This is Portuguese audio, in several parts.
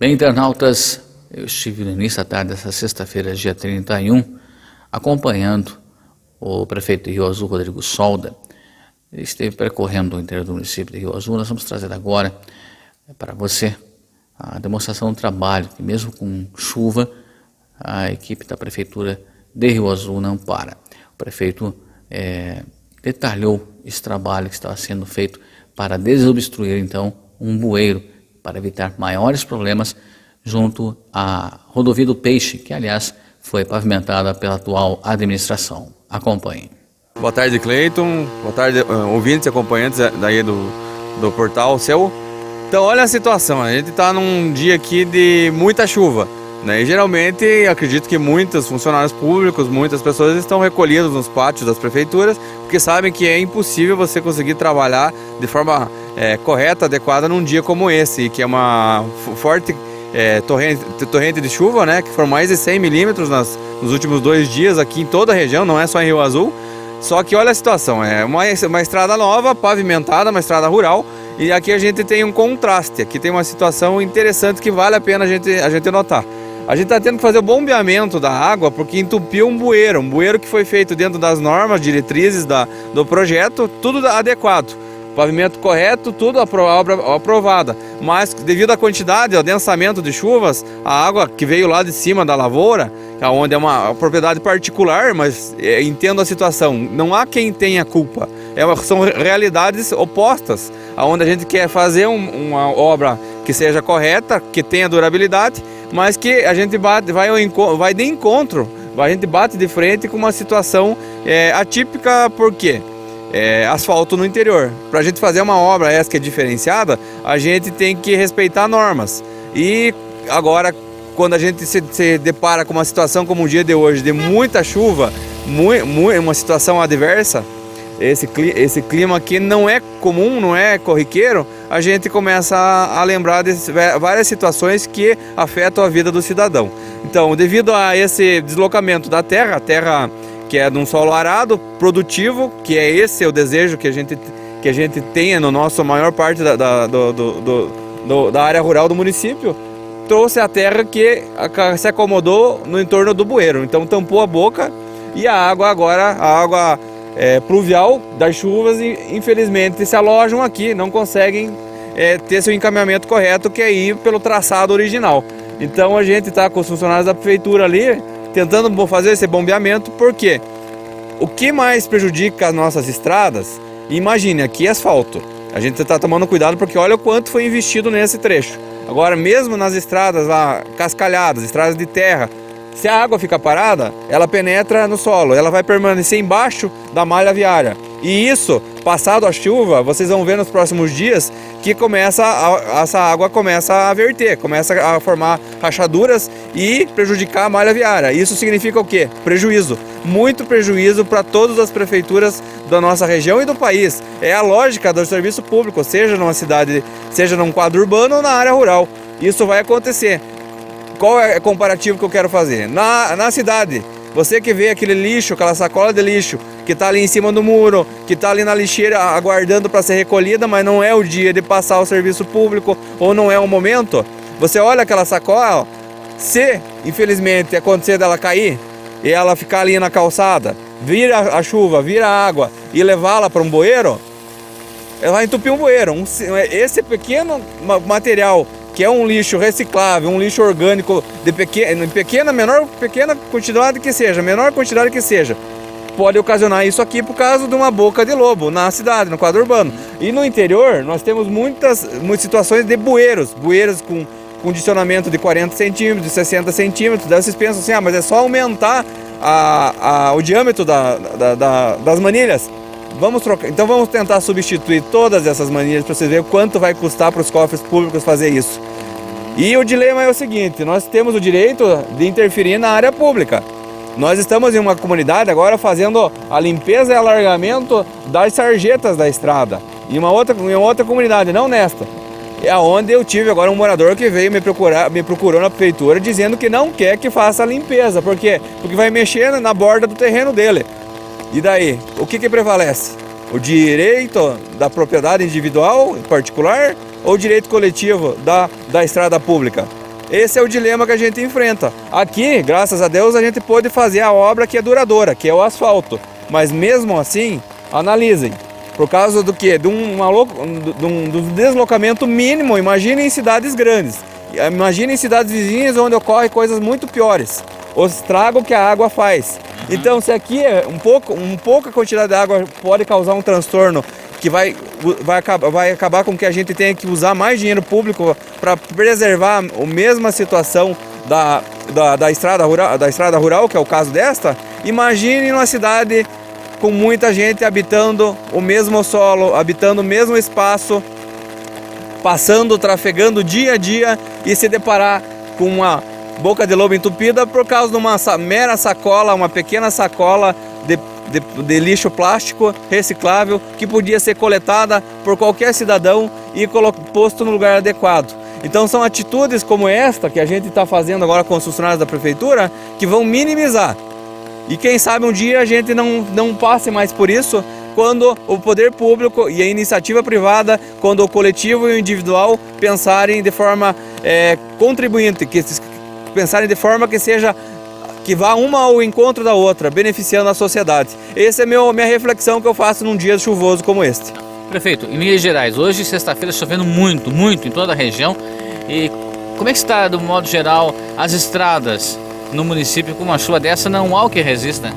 Bem, internautas, eu estive no início da tarde dessa sexta-feira, dia 31, acompanhando o prefeito de Rio Azul, Rodrigo Solda. Ele esteve percorrendo o interior do município de Rio Azul. Nós vamos trazer agora para você a demonstração do trabalho, que mesmo com chuva, a equipe da prefeitura de Rio Azul não para. O prefeito detalhou esse trabalho que estava sendo feito para desobstruir, então, um bueiro, para evitar maiores problemas junto à rodovia do Peixe, que, aliás, foi pavimentada pela atual administração. Acompanhe. Boa tarde, Cleiton. Boa tarde, ouvintes e acompanhantes daí do portal seu. Então, olha a situação. A gente está num dia aqui de muita chuva, né? E geralmente, acredito que muitos funcionários públicos, muitas pessoas estão recolhidos nos pátios das prefeituras, porque sabem que é impossível você conseguir trabalhar de forma correta, adequada num dia como esse, que é uma forte torrente de chuva, né? Que foram mais de 100 milímetros nos últimos 2 dias aqui em toda a região, não é só em Rio Azul. Só que olha a situação, é uma estrada nova, pavimentada, uma estrada rural, e aqui a gente tem um contraste, aqui tem uma situação interessante que vale a pena a gente notar. A gente está tendo que fazer o bombeamento da água porque entupiu um bueiro que foi feito dentro das normas, diretrizes do projeto, tudo adequado. Pavimento correto, tudo a obra aprovada, mas devido à quantidade, ao densamento de chuvas, a água que veio lá de cima da lavoura, onde é uma propriedade particular, mas entendo a situação, não há quem tenha culpa, são realidades opostas, onde a gente quer fazer uma obra que seja correta, que tenha durabilidade, mas que a gente vai de encontro, a gente bate de frente com uma situação atípica, por quê? Asfalto no interior. Para a gente fazer uma obra essa que é diferenciada, a gente tem que respeitar normas. E agora, quando a gente se depara com uma situação como o dia de hoje, de muita chuva, uma situação adversa, esse clima aqui não é comum, não é corriqueiro, a gente começa a lembrar de várias situações que afetam a vida do cidadão. Então, devido a esse deslocamento da terra, a terra que é de um solo arado, produtivo, que é esse o desejo que a gente tenha no nosso maior parte da área rural do município, trouxe a terra que se acomodou no entorno do bueiro, então tampou a boca e a água pluvial das chuvas, infelizmente se alojam aqui, não conseguem ter seu encaminhamento correto, que é ir pelo traçado original. Então a gente está com os funcionários da prefeitura ali, tentando fazer esse bombeamento, porque o que mais prejudica as nossas estradas, imagine, aqui é asfalto, a gente está tomando cuidado porque olha o quanto foi investido nesse trecho. Agora, mesmo nas estradas lá cascalhadas, estradas de terra, se a água fica parada, ela penetra no solo, ela vai permanecer embaixo da malha viária. E isso, passado a chuva, vocês vão ver nos próximos dias que essa água começa a verter, começa a formar rachaduras e prejudicar a malha viária. Isso significa o quê? Prejuízo. Muito prejuízo para todas as prefeituras da nossa região e do país. É a lógica do serviço público, seja numa cidade, seja num quadro urbano ou na área rural. Isso vai acontecer. Qual é o comparativo que eu quero fazer? Na cidade, você que vê aquele lixo, aquela sacola de lixo que está ali em cima do muro, que está ali na lixeira aguardando para ser recolhida, mas não é o dia de passar o serviço público ou não é o momento, você olha aquela sacola, se infelizmente acontecer dela cair e ela ficar ali na calçada, vira a chuva, vira a água e levá-la para um bueiro, ela vai entupir um bueiro. Esse pequeno material, que é um lixo reciclável, um lixo orgânico de menor quantidade que seja, pode ocasionar isso aqui por causa de uma boca de lobo na cidade, no quadro urbano. E no interior, nós temos muitas situações de bueiros com condicionamento de 40 centímetros, de 60 centímetros. Daí vocês pensam assim, mas é só aumentar o diâmetro das manilhas. Então vamos tentar substituir todas essas manilhas para vocês verem quanto vai custar para os cofres públicos fazer isso. E o dilema é o seguinte, nós temos o direito de interferir na área pública. Nós estamos em uma comunidade agora fazendo a limpeza e alargamento das sarjetas da estrada. Em uma outra comunidade, não nesta. É onde eu tive agora um morador que veio me procurou na prefeitura dizendo que não quer que faça a limpeza. Por quê? Porque vai mexer na borda do terreno dele. E daí, o que prevalece? O direito da propriedade individual, particular, ou o direito coletivo da estrada pública? Esse é o dilema que a gente enfrenta. Aqui, graças a Deus, a gente pôde fazer a obra que é duradoura, que é o asfalto. Mas mesmo assim, analisem. Por causa do quê? De um deslocamento mínimo. Imaginem em cidades grandes. Imaginem em cidades vizinhas onde ocorrem coisas muito piores. O estrago que a água faz. Então, se aqui é pouca quantidade de água pode causar um transtorno que vai acabar com que a gente tenha que usar mais dinheiro público para preservar a mesma situação da estrada rural, que é o caso desta, imagine uma cidade com muita gente habitando o mesmo solo, habitando o mesmo espaço, passando, trafegando dia a dia e se deparar com uma boca de lobo entupida por causa de uma mera sacola, uma pequena sacola de lixo plástico reciclável que podia ser coletada por qualquer cidadão e posto no lugar adequado. Então são atitudes como esta que a gente está fazendo agora com os funcionários da prefeitura que vão minimizar. E quem sabe um dia a gente não passe mais por isso, quando o poder público e a iniciativa privada, quando o coletivo e o individual pensarem de forma contribuinte, pensarem de forma que vá uma ao encontro da outra, beneficiando a sociedade. Essa é minha reflexão que eu faço num dia chuvoso como este. Prefeito, em Minas Gerais, hoje sexta-feira chovendo muito em toda a região. E como é que está, do modo geral, as estradas no município? Com uma chuva dessa não há o que resista.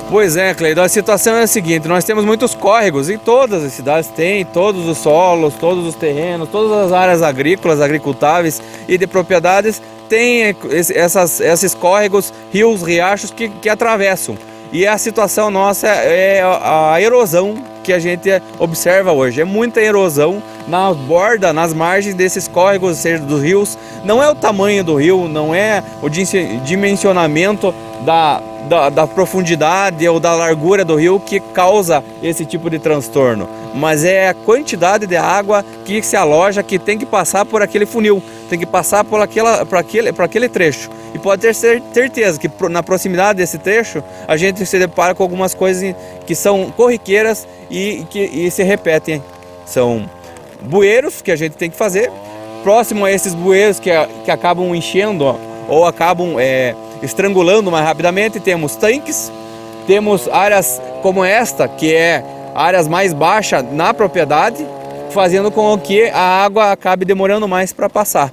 Pois é, Cleiton, a situação é a seguinte: nós temos muitos córregos, e todas as cidades têm, todos os solos, todos os terrenos, todas as áreas agrícolas, agricultáveis e de propriedades têm esses córregos, rios, riachos que atravessam. E a situação nossa é a erosão que a gente observa hoje. É muita erosão na borda, nas margens desses córregos, ou seja, dos rios. Não é o tamanho do rio, não é o dimensionamento da profundidade ou da largura do rio que causa esse tipo de transtorno, mas é a quantidade de água que se aloja, que tem que passar por aquele funil, tem que passar por aquele trecho. E pode ter certeza que na proximidade desse trecho a gente se depara com algumas coisas que são corriqueiras e se repetem. São bueiros que a gente tem que fazer. Próximo a esses bueiros que acabam enchendo ou acabam estrangulando mais rapidamente, temos tanques, temos áreas como esta, que é áreas mais baixas na propriedade, fazendo com que a água acabe demorando mais para passar.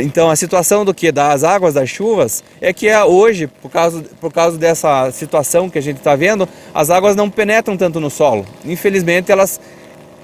Então a situação das águas das chuvas é que hoje, por causa dessa situação que a gente está vendo, as águas não penetram tanto no solo. Infelizmente elas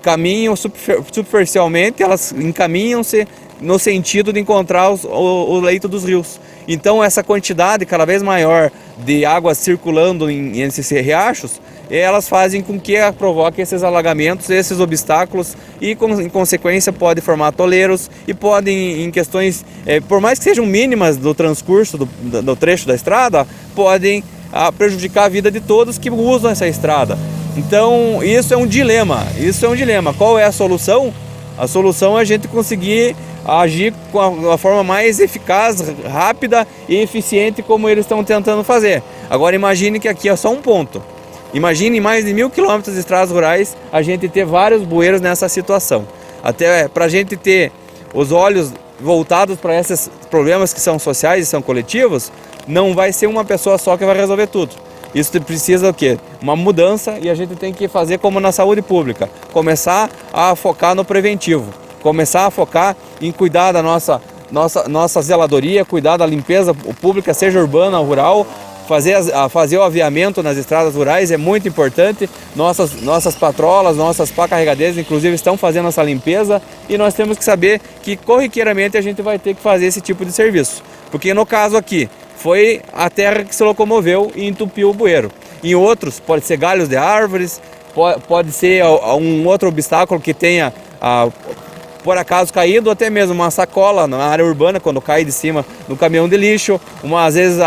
caminham superficialmente, elas encaminham-se no sentido de encontrar o leito dos rios. Então essa quantidade cada vez maior de água circulando em esses riachos, elas fazem com que provoque esses alagamentos, esses obstáculos e em consequência pode formar atoleiros e podem, em questões, por mais que sejam mínimas do transcurso do trecho da estrada, podem prejudicar a vida de todos que usam essa estrada. Então isso é um dilema, Qual é a solução? A solução é a gente conseguir agir com a forma mais eficaz, rápida e eficiente como eles estão tentando fazer. Agora imagine que aqui é só um ponto. Imagine mais de 1000 quilômetros de estradas rurais a gente ter vários bueiros nessa situação. Até para a gente ter os olhos voltados para esses problemas que são sociais e são coletivos, não vai ser uma pessoa só que vai resolver tudo. Isso precisa o quê? Uma mudança, e a gente tem que fazer como na saúde pública. Começar a focar no preventivo. Começar a focar em cuidar da nossa zeladoria, cuidar da limpeza pública, seja urbana ou rural. Fazer o aviamento nas estradas rurais é muito importante. Nossas patrolas, nossas pá carregadeiras, inclusive, estão fazendo essa limpeza. E nós temos que saber que corriqueiramente a gente vai ter que fazer esse tipo de serviço. Porque no caso aqui, foi a terra que se locomoveu e entupiu o bueiro. Em outros, pode ser galhos de árvores, pode ser um outro obstáculo que tenha, por acaso, caído, ou até mesmo uma sacola na área urbana, quando cai de cima no caminhão de lixo, às vezes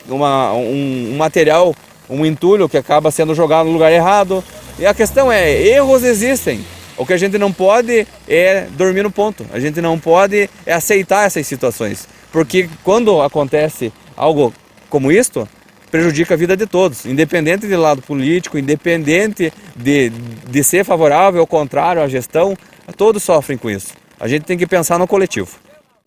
um material, um entulho que acaba sendo jogado no lugar errado. E a questão é, erros existem. O que a gente não pode é dormir no ponto, a gente não pode aceitar essas situações. Porque quando acontece algo como isto, prejudica a vida de todos, independente de lado político, independente de ser favorável ou contrário à gestão, todos sofrem com isso. A gente tem que pensar no coletivo.